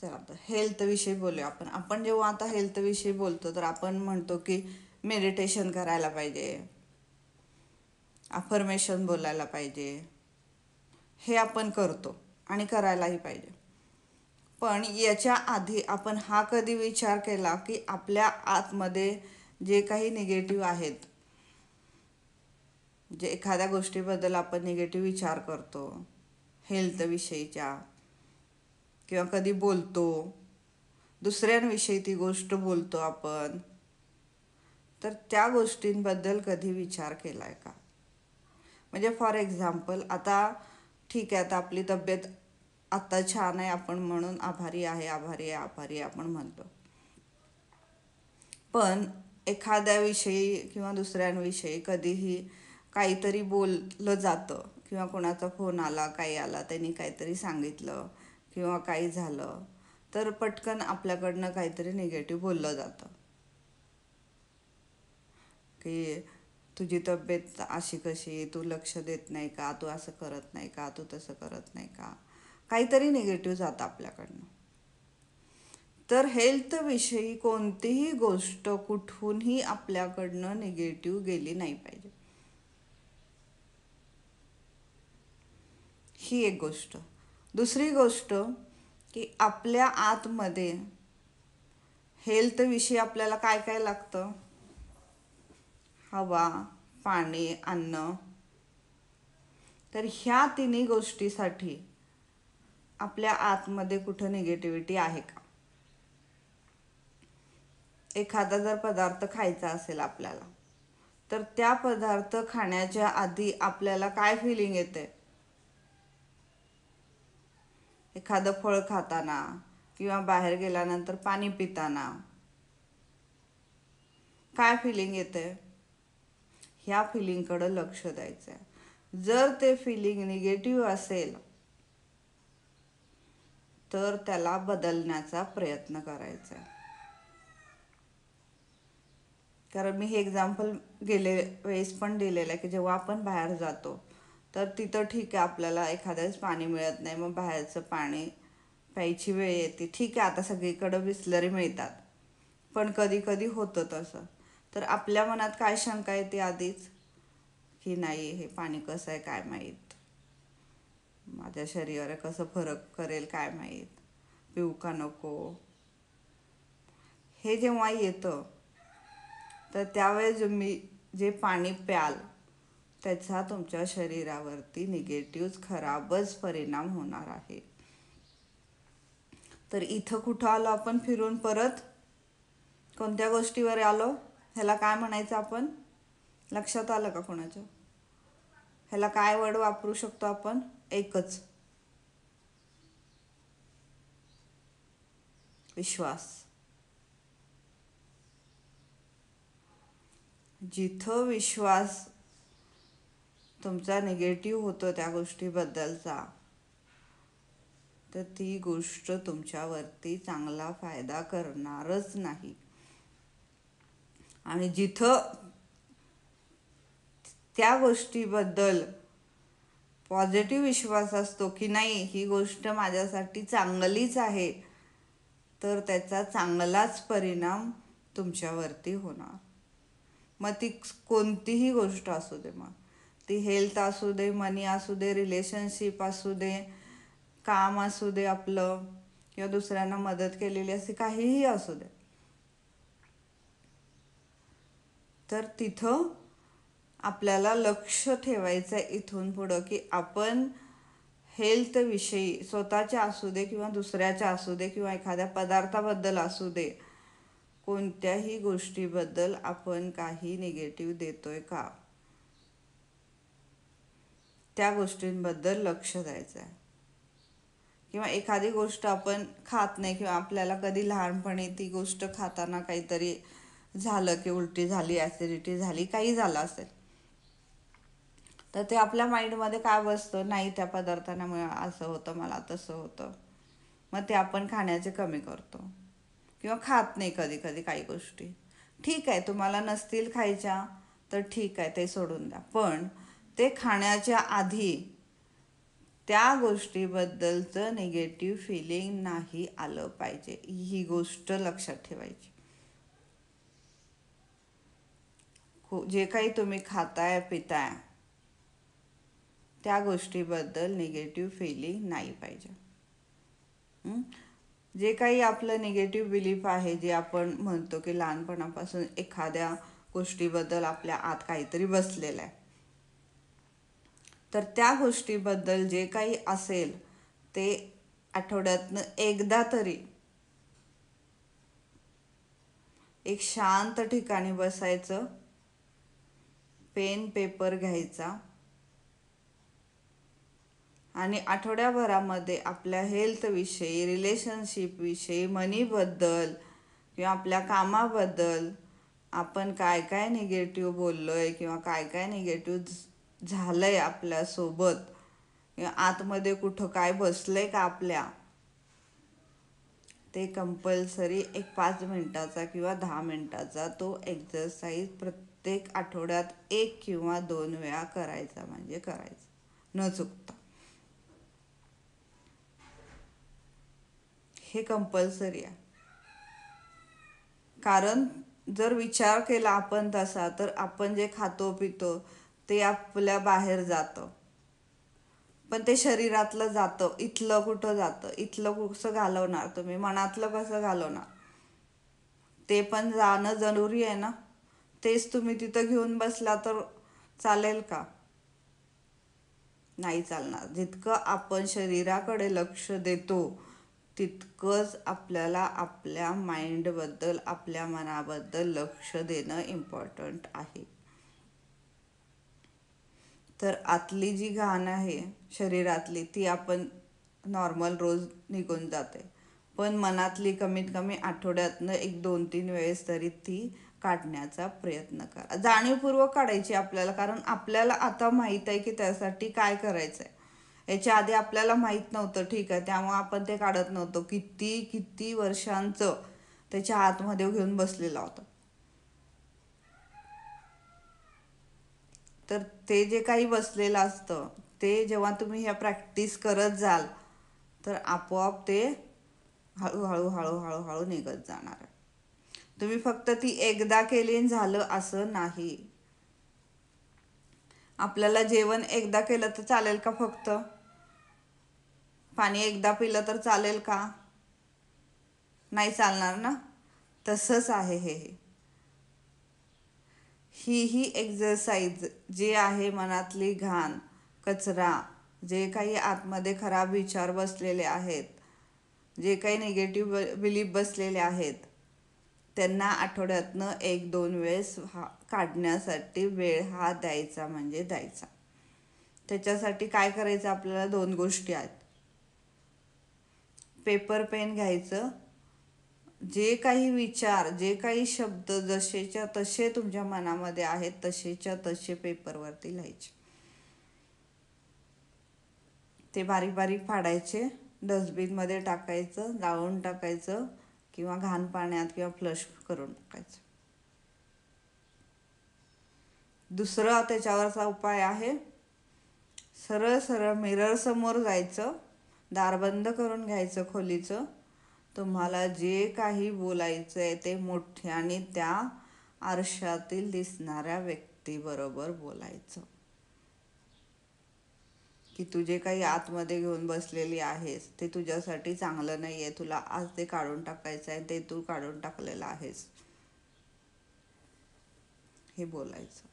चला आता हेल्थविषयी बोलूया आपण. आपण जेव्हा आता हेल्थविषयी बोलतो तर आपण म्हणतो की मेडिटेशन करायला पाहिजे, अफर्मेशन बोलायला पाहिजे. हे आपण करतो आणि करायलाही पाहिजे. पण याच्या आधी आपण हा कधी विचार केला की आपल्या आतमध्ये जे काही निगेटिव्ह आहेत, जे एखाद्या गोष्टीबद्दल आपण निगेटिव्ह विचार करतो हेल्थविषयीच्या, किंवा कधी बोलतो दुसऱ्यांविषयी ती गोष्ट बोलतो आपण, तर त्या गोष्टींबद्दल कधी विचार केलाय का? म्हणजे फॉर एक्झाम्पल आता ठीक आहे, आता आपली तब्येत आत्ता छान आहे आपण म्हणून आभारी आहे आभारी आहे आभारी आहे आपण म्हणतो. पण एखाद्याविषयी किंवा दुसऱ्यांविषयी कधीही काहीतरी बोललं जातं किंवा कोणाचा फोन आला काही आला त्यांनी काहीतरी सांगितलं किंवा काही झालं तर पटकन आपल्याकडनं काहीतरी निगेटिव्ह बोललं जातं की तुझी तब्येत अशी कशी, तू लक्ष देत नाही का, तू असं करत नाही का, तू तसं करत नाही का, काहीतरी निगेटिव्ह जातं आपल्याकडनं. तर हेल्थविषयी कोणतीही गोष्ट कुठूनही आपल्याकडनं निगेटिव्ह गेली नाही पाहिजे. ही एक गोष्ट. दुसरी गोष्ट की आपल्या आतमध्ये हेल्थविषयी आपल्याला काय काय लागतं? हवा, पाणी, अन्न. तर ह्या तिन्ही गोष्टीसाठी आपल्या आतमध्ये कुठं निगेटिव्हिटी आहे का? एखादा जर पदार्थ खायचा असेल आपल्याला तर त्या पदार्थ खाण्याच्या आधी आपल्याला काय फिलिंग येते? एखादं फळ खाताना किंवा बाहेर गेल्यानंतर पाणी पिताना काय फिलिंग येते? ह्या फिलिंगकडं लक्ष द्यायचं आहे. जर ते फिलिंग निगेटिव्ह असेल तर त्याला बदलण्याचा प्रयत्न करायचा आहे. कारण मी हे एक्झाम्पल गेले वेळेस पण दिलेलं आहे की जेव्हा आपण बाहेर जातो तर तिथं ठीक आहे आपल्याला एखाद्या वेळेस पाणी मिळत नाही, मग बाहेरचं पाणी प्यायची वेळ येते. ठीक आहे आता सगळीकडं बिसलरी मिळतात, पण कधी कधी होतं तसं. तर आपल्या मनात काय शंका येते आधीच की नाही हे पाणी कसं आहे काय माहीत, माझ्या शरीरावर कसं फरक करेल काय माहीत, पिऊ का नको. हे जेव्हा येतं तर त्यावेळेस तुम्ही जे पाणी प्याल त्याचा तुमच्या शरीरावरती निगेटिव्ह खराबच परिणाम होणार आहे. तर इथं कुठं आलो आपण फिरून परत? कोणत्या गोष्टीवर आलो? ह्याला काय म्हणायचं आपण? लक्षात आलं का कोणाच्या? ह्याला काय वर्ड वापरू शकतो आपण? एकच, विश्वास. जिथं विश्वास तुमचा निगेटिव्ह होतो त्या गोष्टीबद्दलचा तर ती गोष्ट तुमच्यावरती चांगला फायदा करणारच नाही. आणि जिथं त्या गोष्टीबद्दल पॉझिटिव्ह विश्वास असतो की नाही ही गोष्ट माझ्यासाठी चांगलीच आहे तर त्याचा चांगलाच परिणाम तुमच्यावरती होणार. मग ती कोणतीही गोष्ट असू दे, मग ती हेल्थ असू दे, मनी असू दे, रिलेशनशिप असू दे, काम असू दे आपलं, किंवा दुसऱ्यांना मदत केलेली असे काहीही असू दे. तर तिथं आपल्याला लक्ष ठेवायचं आहे इथून पुढं की आपण हेल्थविषयी स्वतःच्या असू दे किंवा दुसऱ्याच्या असू दे किंवा एखाद्या पदार्थाबद्दल असू दे, कोणत्याही गोष्टीबद्दल आपण काही निगेटिव्ह देतोय का, त्या गोष्टींबद्दल लक्ष द्यायचं आहे. किंवा एखादी गोष्ट आपण खात नाही किंवा आपल्याला कधी लहानपणी ती गोष्ट खाताना काहीतरी झालं की उलटी झाली, ॲसिडिटी झाली, काही झालं असेल तर ते आपल्या माइंडमध्ये काय बसतं, नाही त्या पदार्थांमुळे असं होतं मला तसं होतं, मग ते आपण खाण्याचे कमी करतो किंवा खात नाही कधी कधी काही गोष्टी. ठीक आहे तुम्हाला नसतील खायच्या तर ठीक आहे ते सोडून द्या, पण ते खाण्याच्या आधी त्या गोष्टीबद्दलचं निगेटिव्ह फिलिंग नाही आलं पाहिजे, ही गोष्ट लक्षात ठेवायची. जे काही तुम्ही खाताय पिताय त्या गोष्टीबद्दल निगेटिव्ह फिलिंग नाही पाहिजे. जे काही आपलं निगेटिव्ह बिलीफ आहे, जे आपण म्हणतो की लहानपणापासून एखाद्या गोष्टीबद्दल आपल्या आत काहीतरी बसलेलं आहे, तर त्या गोष्टीबद्दल जे काही असेल ते आठवड्यातनं एकदा तरी एक शांत ठिकाणी बसायचं, पेन पेपर घ्यायचा आणि आठवड्याभरामध्ये आपल्या हेल्थविषयी, रिलेशनशिपविषयी, मनीबद्दल किंवा आपल्या कामाबद्दल आपण काय काय निगेटिव्ह बोललो आहे किंवा काय काय निगेटिव्ह झालं आहे आपल्यासोबत किंवा आतमध्ये कुठं काय बसलं आहे का आपल्या, ते कंपल्सरी एक 5 मिनिटाचा किंवा 10 मिनिटाचा तो एक्झरसाईज प्रत्येक आठवड्यात 1 किंवा 2 वेळा करायचा म्हणजे करायचा न चुकता. हे कंपल्सरी आहे. कारण जर विचार केला आपण तसा, तर आपण जे खातो पितो ते आपल्या बाहेर जातं, पण ते शरीरातलं जातं. इथलं कुठं जातं? इथलं कसं घालवणार तुम्ही? मनातलं कसं घालवणार? ते पण जाणं जरुरी आहे ना. तेच तुम्ही तिथं घेऊन बसला तर चालेल का? नाही चालणार. जितकं आपण शरीराकडे लक्ष देतो तितकंच आपल्याला आपल्या माइंडबद्दल, आपल्या मनाबद्दल लक्ष देणं इम्पॉर्टंट आहे. तर आतली जी घाण आहे शरीरातली ती आपण नॉर्मल रोज निघून जाते, पण मनातली कमीत कमी आठवड्यातनं 1-2-3 वेळेस तरी ती काढण्याचा प्रयत्न करा. जाणीवपूर्वक काढायची आपल्याला, कारण आपल्याला आता माहीत आहे की त्यासाठी काय करायचं आहे. याच्या आधी आपल्याला माहीत नव्हतं, ठीक आहे, त्यामुळे आपण ते काढत नव्हतो. किती किती वर्षांचं त्याच्या आतमध्ये घेऊन बसलेला होता. तर ते जे काही बसलेलं असतं ते जेव्हा तुम्ही ह्या प्रॅक्टिस करत जाल तर आपोआप ते हळूहळू हळूहळू हळू निघत जाणार आहे. तुम्ही फक्त ती एकदा केली झालं असं नाही. आपल्याला जेवण एकदा केलं तर चालेल का? फक्त पाणी एकदा पिलं तर चालेल का? नाही चालणार ना. तसंच आहे हे. ही एक्झरसाइज जे आहे, मनातली घाण, कचरा, जे काही आतमध्ये खराब विचार बसलेले आहेत, जे काही निगेटिव्ह बिलीफ बसलेले आहेत, त्यांना आठवड्यातनं 1-2 वेळेस काढण्यासाठी वेळ हा द्यायचा म्हणजे द्यायचा. त्याच्यासाठी काय करायचं? आपल्याला 2 गोष्टी आहेत. पेपर पेन घ्यायचं, जे काही विचार, जे काही शब्द जसेच्या तसे तुमच्या मनामध्ये आहेत तसेच्या तसे पेपरवरती लिहायचे. ते बारीक बारीक फाडायचे, डस्टबिनमध्ये टाकायचं, जाळून टाकायचं किंवा घाण पाण्यात किंवा फ्लश करून टाकायचं. दुसरा त्याच्यावरचा उपाय आहे, सरळ सरळ मिरर समोर जायचं, दार बंद करून घ्यायचं खोलीचं. तुम्हाला जे काही बोलायचं आहे ते मोठ्याने त्या आरशातील दिसणाऱ्या व्यक्तीबरोबर बोलायचं, की तुझे काही आतमध्ये घेऊन बसलेली आहेस ते तुझ्यासाठी चांगलं नाही आहे, तुला आज ते काढून टाकायचं आहे, ते तू काढून टाकलेलं आहेस, हे बोलायचं.